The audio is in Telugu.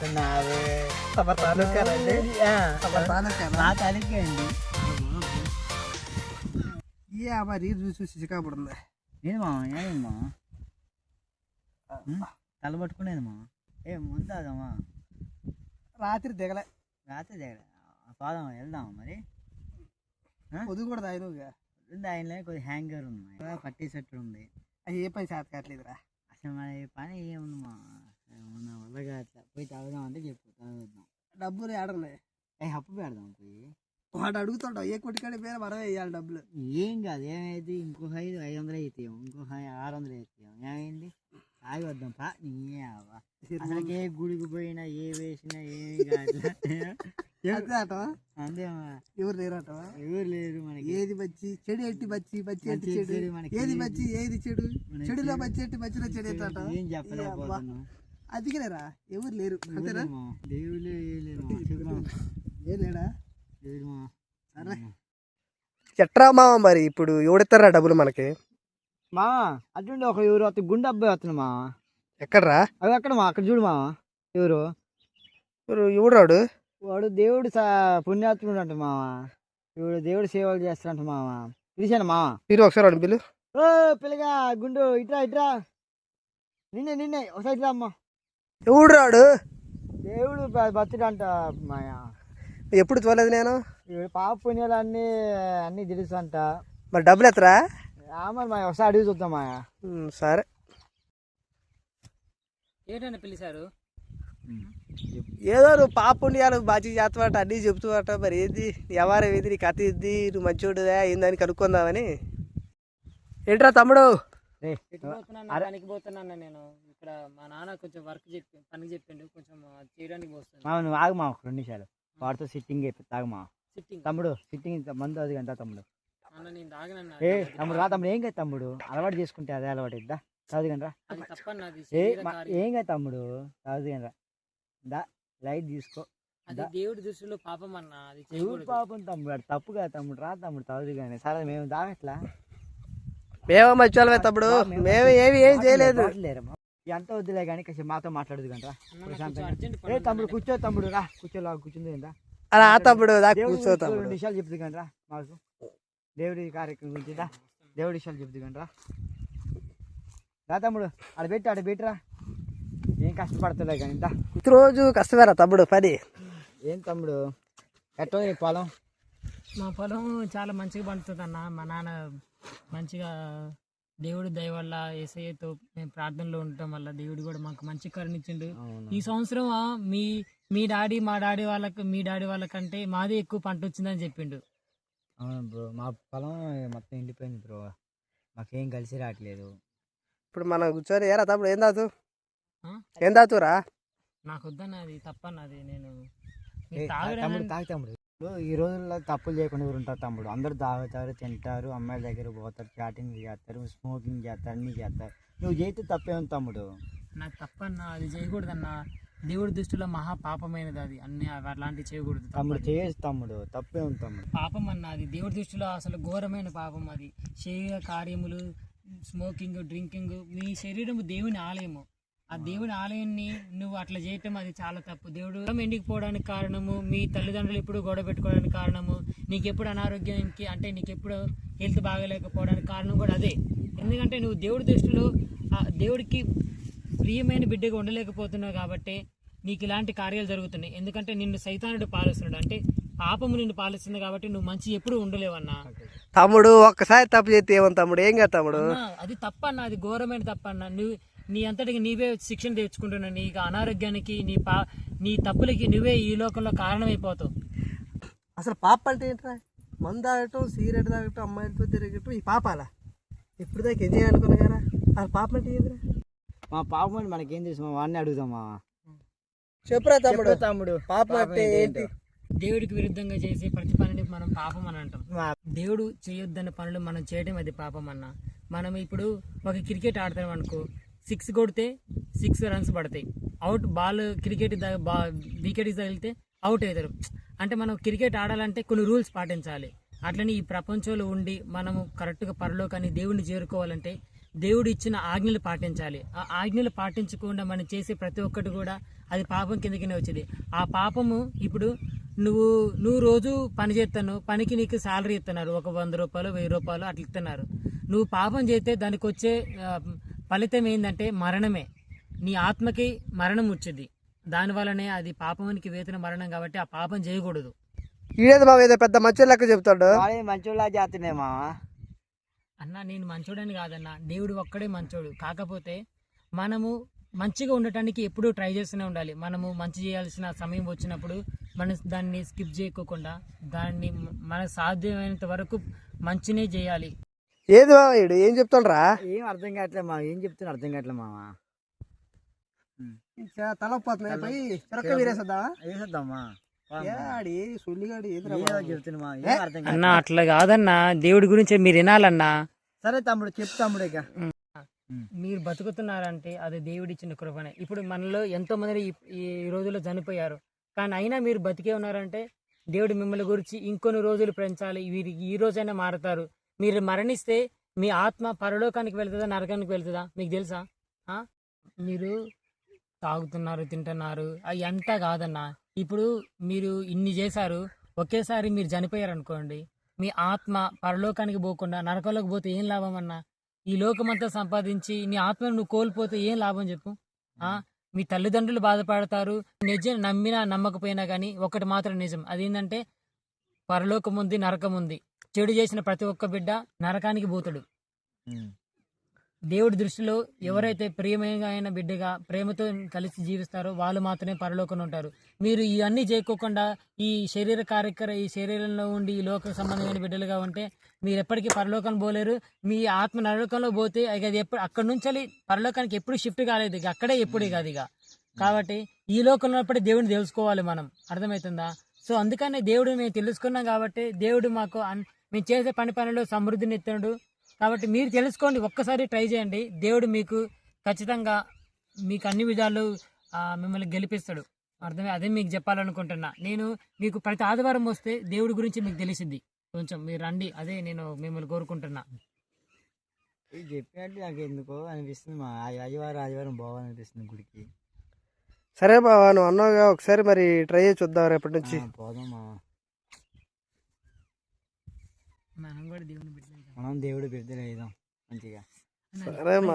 మా తాలూకా అండి. రీల్ చూసి చికాపడుంది. ఏది మా ఏమమ్మా తల పట్టుకునేది మా ముందాదమ్మా రాత్రి దిగలే. పోదామా వెళ్దామా మరి పొద్దు కూడా తాగినవుగా. ఆయనలో కొద్దిగా హ్యాంగర్ ఉంది, పట్టేసట్టు ఉంది. అది ఏ పని చేత కావట్లేదురా. అసలు మరి పని ఏముంది మా మన వల్లగా అట్లా పోయి తాగుదాం అంటే చెప్పు తాగుదాం. డబ్బులు ఏడున్నాయి. అప్పు పెడదాం పోయి. వాడు అడుగుతాడు ఏ కొట్టుకాడి పేరు మనమే వేయాలి డబ్బులు. ఏం కాదు, ఏమైంది ఇంకొక 500 అవుతాం, ఇంకొక 600 అవుతాం. ఏమైంది ఆగి వద్దాం పా. అసలుకే గుడికి పోయినా ఏ వేసినా ఏమి కాదు. అంతేమా ఎవరు లేరట. ఎవరు లేరు మనకి. ఏది బచ్చి చెడు ఎట్టి బచ్చి బచ్చి ఎట్టి చెడు, ఏది బచ్చి ఏది చెడు, చెడులో బచ్చి ఎట్టి బచ్చిలో చెడు ఎట్ట. ఏం చెప్పలేకపోతున్నాం. అందుకేరా ఎవరు లేరు. అంతేనా దేవుళ్ళే ఏం లేడా. సరే ఎట్రా మావా మరి ఇప్పుడు ఎవడెత్తారా డబ్బులు మనకి? మా అటువంటి ఒక ఎవరు వస్తే గుండె అబ్బాయి వస్తున్నా మా. ఎక్కడరా? అవి అక్కడ మా అక్కడ చూడు మా. ఎవరు ఎవడు? వాడు దేవుడు పుణ్యాత్ముడు అంట మామ. ఇప్పుడు దేవుడు సేవలు చేస్తారంట మామ. పిలిచాను మామ. మీరు ఒకసారి వాడు పిలు. ఓ పిల్లగా గుండు ఇట్రా నిన్నే ఒకసారి ఇట్లా అమ్మా. ఎవడు రాడు? దేవుడు బతుడు అంట మాయా. ఎప్పుడు చూడలేదు నేను. పాప పుణ్యాలు అన్నీ తెలుసు అంట. మరి డబ్బులు ఎత్తరా? మరి మా ఒకసారి అడిగి చూద్దాం మాయా. సరే ఏంటన్నా పిలిచారు? ఏదో నువ్వు పాప పుణ్యాలు బాచి చేస్తావట, అన్నీ చెప్తావట. మరి ఏంది ఎవరు ఏది నీ కథ ఇది, నువ్వు మంచోడుదా ఏందని కనుక్కుందామని. ఏంట్రా తమ్ముడు? పనికి పోతున్నాను నేను. ఇక్కడ మా నాన్న కొంచెం పనికి చెప్పిండు, కొంచెం చేయడానికి పోతున్నాను. నువ్వు ఆగమా ఒక 2 నిమిషాలు. వాడితో సిట్టింగ్ తాగమా. తమ్ముడు సిట్టింగ్ మందు అది గంట తమ్ముడు. తమ్ముడు రా తమ్ముడు. ఏం కాదు తమ్ముడు, అలవాటు చేసుకుంటే అదే అలవాటు ఇద్దా. చదువు కనరా. ఏం కాదు తమ్ముడు, చదువు కనరా. లైట్ తీసుకో. దేవుడి దృష్టిలో పాపం అన్న. దేవుడు పాపం తమ్ముడు, తప్పు కాదు తమ్ముడు. రా తమ్ముడు చదువు కానీ. సరే మేము దాగట్లా. మేమో మర్చిపోలే తమ్ముడు, మేము ఏం చేయలేదు. ఎంత వద్దులే కానీ కొంచెం మాతో మాట్లాడదు కంటరా. ఏ తమ్ముడు కూర్చో తమ్ముడు. రా కూర్చుంది కదా. అలా తమ్ముడు కూర్చో తమ్ముడు. 2 నిమిషాలు చెప్తుంది కంటరా మాకు. దేవుడి కార్యక్రమం గురించి దేవుడి విషయాలు చెప్తుంది కంటరా. రా తమ్ముడు. ఆడ పెట్టిరా. ఏం కష్టపడతలే కానీ రోజు కష్టమేరా తమ్ముడు పని. ఏం తమ్ముడు ఎట్టో నీ పొలం? మా పొలం చాలా మంచిగా పండుతుంది అన్న. మా నాన్న మంచిగా దేవుడి దయ వల్ల యేసయ్యతో మేము ప్రార్థనలో ఉండటం వల్ల దేవుడు కూడా మాకు మంచి కరుణించిండు. ఈ సంవత్సరం మీ డాడీ మీ డాడీ వాళ్ళకంటే మాదే ఎక్కువ పంట వచ్చిందని చెప్పిండు. అవును బ్రో, మా పొలం మొత్తం ఎండిపోయింది బ్రో. మాకేం కలిసి రావట్లేదు. ఇప్పుడు మనం కూర్చొని ఏరా తమ్ముడు ఏం తాగుతురా? నాకు వద్దన్న, అది తప్పన్నది. నేను తమ్ముడు ఈ రోజుల్లో తప్పులు చేయకుండా ఎవరు ఉంటారు తమ్ముడు? అందరూ తాగుతారు, తింటారు, అమ్మాయిల దగ్గర పోతారు, చాటింగ్ చేస్తారు, స్మోకింగ్ చేస్తారు, అన్నీ చేస్తారు. నువ్వు చేస్తే తప్పేముంది తమ్ముడు? నాకు తప్పన్న, అది చేయకూడదన్న. దేవుడి దృష్టిలో మహా పాపమైనది అది. అన్ని అలాంటివి చేయకూడదు తమ్ముడు. చేయొచ్చు తమ్ముడు, తప్పేముంది తమ్ముడు? పాపం అన్న అది దేవుడి దృష్టిలో అసలు ఘోరమైన పాపం అది. శరీర కార్యములు, స్మోకింగ్, డ్రింకింగ్. మీ శరీరం దేవుని ఆలయము. ఆ దేవుని ఆలయాన్ని నువ్వు అట్లా చేయటం అది చాలా తప్పు. దేవుడు ఎండికిపోవడానికి కారణము, మీ తల్లిదండ్రులు ఎప్పుడు గొడవ పెట్టుకోవడానికి కారణము, నీకెప్పుడు అనారోగ్యానికి అంటే నీకెప్పుడు హెల్త్ బాగలేకపోవడానికి కారణం కూడా అదే. ఎందుకంటే నువ్వు దేవుడి దృష్టిలో దేవుడికి ప్రియమైన బిడ్డగా ఉండలేకపోతున్నావు కాబట్టి నీకు ఇలాంటి కార్యాలు జరుగుతున్నాయి. ఎందుకంటే నిన్ను సైతానుడు పాలిస్తున్నాడు, అంటే పాపము నిన్ను పాలిస్తుంది కాబట్టి నువ్వు మంచి ఎప్పుడు ఉండలేవన్నా. తమ్ముడు ఒక్కసారి తప్పు చేస్తే ఏమన్నా తమ్ముడు? ఏం కాదు తమ్ముడు, అది తప్పన్నా, అది ఘోరమైన తప్పన్నా. నువ్వు నీ అంతటికి నీవే శిక్షణ తెచ్చుకుంటున్నావు. నీకు అనారోగ్యానికి నీ తప్పులకి నువ్వే ఈ లోకంలో కారణమైపోతావు. అసలు పాప అంటే ఏంట్రా? మందు తాగటం, సిగరెట్ తాగటం, అమ్మాయిలతో తిరగటం, ఈ పాపాలా? ఇప్పుడు దాకా ఏం చేయాలనుకున్నా కదా. అసలు పాపం అంటే ఏంద్రా? మా పాపం అంటే మనకేం తెలుసు? మా వాడిని అడుగుదామా? చెప్పురా తమ్ముడు పాపం అంటే ఏంటి? దేవుడికి విరుద్ధంగా చేసే ప్రతి పనిని మనం పాపం అని అంటాం. దేవుడు చేయొద్దన్న పనులు మనం చేయడం అది పాపం అన్న. మనం ఇప్పుడు ఒక క్రికెట్ ఆడతాం అనుకో, 6 కొడితే 6 రన్స్ పడతాయి. అవుట్ బాల్ క్రికెట్ వికెట్ తగిలితే అవుట్ అవుతారు. అంటే మనం క్రికెట్ ఆడాలంటే కొన్ని రూల్స్ పాటించాలి. అట్లనే ఈ ప్రపంచంలో ఉండి మనము కరెక్ట్గా పరలోకాన్ని దేవుడిని చేరుకోవాలంటే దేవుడు ఇచ్చిన ఆజ్ఞలు పాటించాలి. ఆ ఆజ్ఞలు పాటించకుండా మనం చేసే ప్రతి ఒక్కటి కూడా అది పాపం కిందకినే వచ్చేది. ఆ పాపము ఇప్పుడు నువ్వు రోజు పని చేస్తాను, పనికి నీకు శాలరీ ఇస్తున్నారు, ఒక 100 రూపాయలు 1000 రూపాయలు అట్లా ఇస్తున్నారు. నువ్వు పాపం చేస్తే దానికి వచ్చే ఫలితం ఏంటంటే మరణమే. నీ ఆత్మకి మరణం వచ్చింది. దానివల్లనే అది పాపానికి వేతన మరణం, కాబట్టి ఆ పాపం చేయకూడదు. ఈడేది మావ ఏదో పెద్ద మంచి లెక్క చెప్తాడు. మంచోళ్ళ జాతనే మావా. అన్న నేను మంచోడని కాదన్న, దేవుడు ఒక్కడే మంచోడు. కాకపోతే మనము మంచిగా ఉండటానికి ఎప్పుడూ ట్రై చేస్తూనే ఉండాలి. మనము మంచి చేయాల్సిన సమయం వచ్చినప్పుడు మనం దాన్ని స్కిప్ చేయకోకుండా దాన్ని మనకు సాధ్యమైనంత వరకు మంచినే చేయాలి. ఏది మావ ఈడు ఏం చెప్తాడురా? ఏం అర్థం కావట్లే మా, ఏం చెప్తున్నా అర్థం కావట్లే మావా. తలపోతున్నాయి పోయి చెరక్క వీరేసద్దా వేసేద్దామా ఆడి సుల్లిగాడి చెప్తున్నా అర్థం అన్న అట్లా కాదన్నా, దేవుడి గురించి మీరు వినాలన్నా. సరే తమ్ముడు చెప్పు తమ్ముడు. ఇక మీరు బతుకుతున్నారంటే అది దేవుడిచ్చిన కృపనే. ఇప్పుడు మనలో ఎంతో మంది ఈ రోజుల్లో చనిపోయారు, కానీ అయినా మీరు బతికే ఉన్నారంటే దేవుడు మిమ్మల్ని గురించి ఇంకొన్ని రోజులు పెంచాలి. వీరు ఈ రోజైనా మారుతారు. మీరు మరణిస్తే మీ ఆత్మ పరలోకానికి వెళ్తుందా నరకానికి వెళ్తుందా మీకు తెలుసా? మీరు తాగుతున్నారు, తింటున్నారు, అవి అంతా కాదన్నా. ఇప్పుడు మీరు ఇన్ని చేశారు, ఒకేసారి మీరు చనిపోయారు అనుకోండి, మీ ఆత్మ పరలోకానికి పోకుండా నరకంలోకి పోతే ఏం లాభం అన్నా? ఈ లోకమంతా సంపాదించి నీ ఆత్మను నువ్వు కోల్పోతే ఏం లాభం చెప్పు? మీ తల్లిదండ్రులు బాధపడతారు. నిజం నమ్మినా నమ్మకపోయినా కానీ ఒకటి మాత్రం నిజం, అదేంటంటే పరలోకం ఉంది, నరకం ఉంది. చెడు చేసిన ప్రతి ఒక్క బిడ్డ నరకానికి పోతాడు. దేవుడి దృష్టిలో ఎవరైతే ప్రియమైన బిడ్డగా ప్రేమతో కలిసి జీవిస్తారో వాళ్ళు మాత్రమే పరలోకంలో ఉంటారు. మీరు ఇవన్నీ చేయకోకుండా ఈ శరీరంలో ఉండి ఈ లోక సంబంధమైన బిడ్డలుగా ఉంటే మీరు ఎప్పటికీ పరలోకానికి పోలేరు. మీ ఆత్మ నరకంలో పోతే అది ఎప్పుడు అక్కడ నుంచి పరలోకానికి ఎప్పుడు షిఫ్ట్ కాలేదు, ఇక అక్కడే ఎప్పుడే కాదు ఇక. కాబట్టి ఈ లోకంలో ఉన్నప్పుడే దేవుడిని తెలుసుకోవాలి మనం, అర్థమవుతుందా? సో అందుకనే దేవుడు మేము తెలుసుకున్నాం కాబట్టి దేవుడు మాకు మేము చేసే పనిలో సమృద్ధిని ఇస్తాడు. కాబట్టి మీరు తెలుసుకోండి, ఒక్కసారి ట్రై చేయండి. దేవుడు మీకు ఖచ్చితంగా మీకు అన్ని విధాలు మిమ్మల్ని గెలిపిస్తాడు. అదే మీకు చెప్పాలనుకుంటున్నా. నేను మీకు ప్రతి ఆదివారం వస్తే దేవుడి గురించి మీకు తెలిసిద్ది. కొంచెం మీరు రండి, అదే నేను మిమ్మల్ని కోరుకుంటున్నా. చెప్పినట్టు నాకు ఎందుకో అనిపిస్తుంది మా, ఆదివారం బాగాలనిపిస్తుంది గుడికి. సరే బావా, నువ్వు అన్నావుగా ఒకసారి మరి ట్రై చేసి చూద్దాం రేపటి నుంచి. పోదాం మా, మనం కూడా దేవుని మనం దేవుడు బిడ్డలు వేద్దాం మంచిగా. సరే మా.